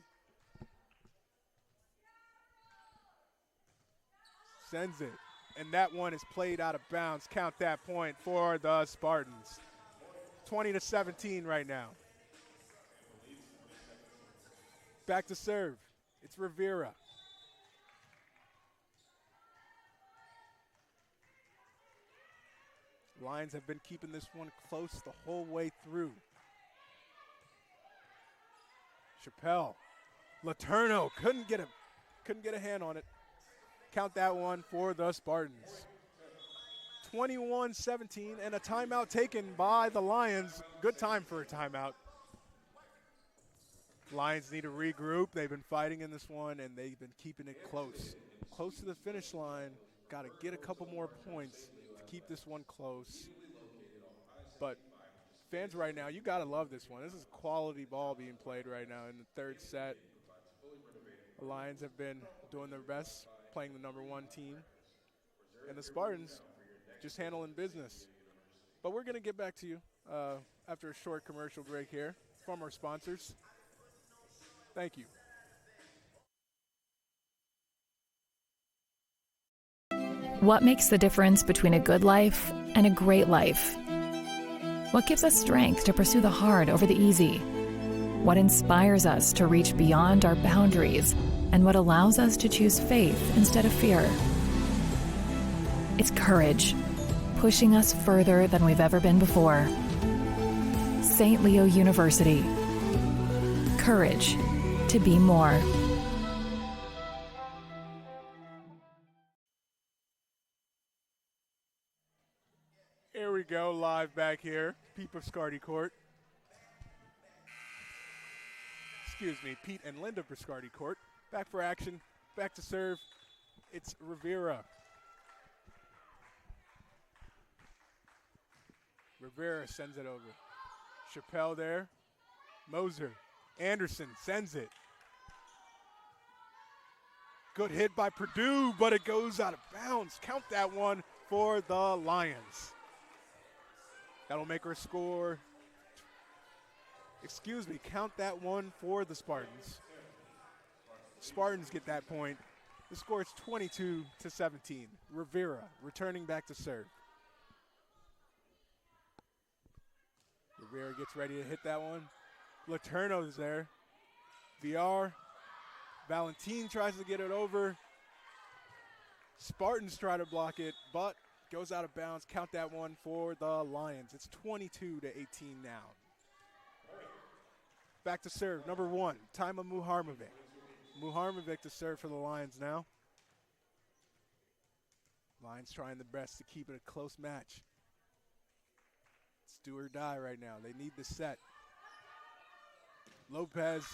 Sends it. And that one is played out of bounds. Count that point for the Spartans. 20-17 right now. Back to serve. It's Rivera. Lions have been keeping this one close the whole way through. Chappelle. Letourneau couldn't get a hand on it. Count that one for the Spartans. 21-17 and a timeout taken by the Lions. Good time for a timeout. Lions need to regroup. They've been fighting in this one, and they've been keeping it close. Close to the finish line. Got to get a couple more points to keep this one close. But fans right now, you got to love this one. This is quality ball being played right now in the third set. The Lions have been doing their best, playing the #1 team. And the Spartans just handling business. But we're going to get back to you after a short commercial break here from our sponsors. Thank you. What makes the difference between a good life and a great life? What gives us strength to pursue the hard over the easy? What inspires us to reach beyond our boundaries, and what allows us to choose faith instead of fear? It's courage, pushing us further than we've ever been before. St. Leo University. Courage to be more. Here we go, live back here, Pete Biscardi Court. Excuse me, Pete and Linda Biscardi Court. Back for action, back to serve. It's Rivera. Rivera sends it over. Chappelle there. Moser. Anderson sends it. Good hit by Purdue, but it goes out of bounds. Count that one for the Lions. That'll make her score. Excuse me, count that one for the Spartans. Spartans get that point. The score is 22-17. Rivera returning back to serve. Rivera gets ready to hit that one. Letourneau's there. VR. Valentin tries to get it over. Spartans try to block it, but goes out of bounds. Count that one for the Lions. It's 22-18 now. Back to serve, #1, Tima Muharmovic. Muharmovic to serve for the Lions now. Lions trying their best to keep it a close match. It's do or die right now. They need the set. Lopez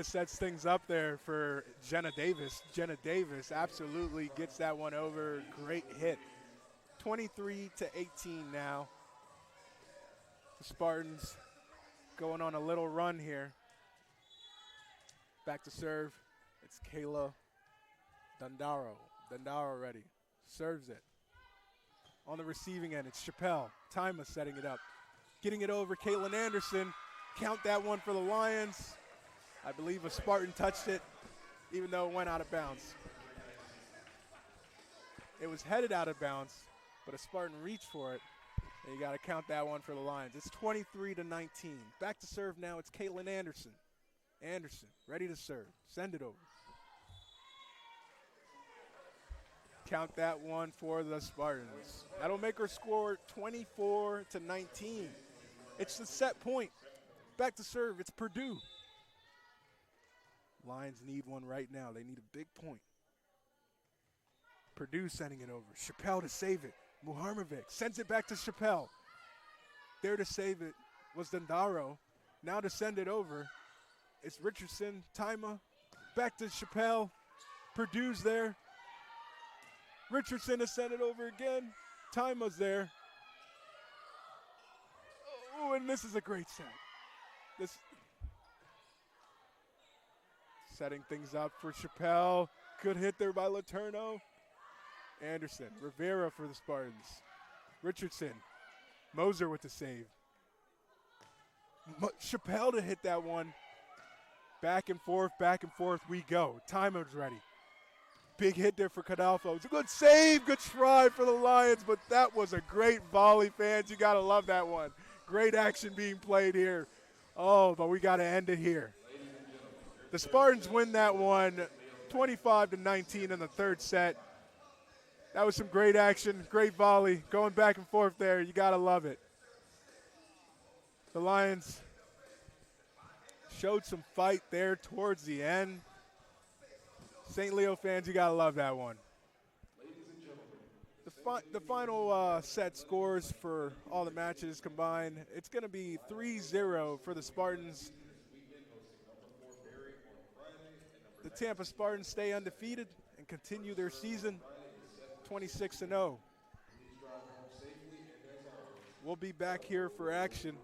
sets things up there for Jenna Davis. Jenna Davis absolutely gets that one over. Great hit. 23-18 now. The Spartans going on a little run here. Back to serve. It's Kayla Dondaro. Dondaro ready. Serves it. On the receiving end, it's Chappelle. Tima setting it up. Getting it over, Caitlin Anderson. Count that one for the Lions. I believe a Spartan touched it, even though it went out of bounds. It was headed out of bounds, but a Spartan reached for it. And you got to count that one for the Lions. It's 23-19. Back to serve now. It's Caitlin Anderson. Anderson, ready to serve. Send it over. Count that one for the Spartans. That'll make her score 24-19. It's the set point. Back to serve. It's Purdue. Lions need one right now. They need a big point. Purdue sending it over. Chappelle to save it. Muharmovic sends it back to Chappelle. There to save it was Dondaro. Now to send it over, it's Richardson, Tima, back to Chappelle. Purdue's there. Richardson to send it over again. Tima's there. Oh, and this is a great set. This setting things up for Chappelle. Good hit there by Letourneau. Anderson, Rivera for the Spartans. Richardson, Moser with the save. Chappelle to hit that one. Back and forth we go. Timer's ready. Big hit there for Cadalfo. It's a good save, good try for the Lions, but that was a great volley, fans. You got to love that one. Great action being played here. Oh, but we got to end it here. The Spartans win that one 25-19 in the third set. That was some great action, great volley, going back and forth there. You got to love it. The Lions showed some fight there towards the end. St. Leo fans, you got to love that one. The final set scores for all the matches combined, it's going to be 3-0 for the Spartans. The Tampa Spartans stay undefeated and continue their season 26-0. We'll be back here for action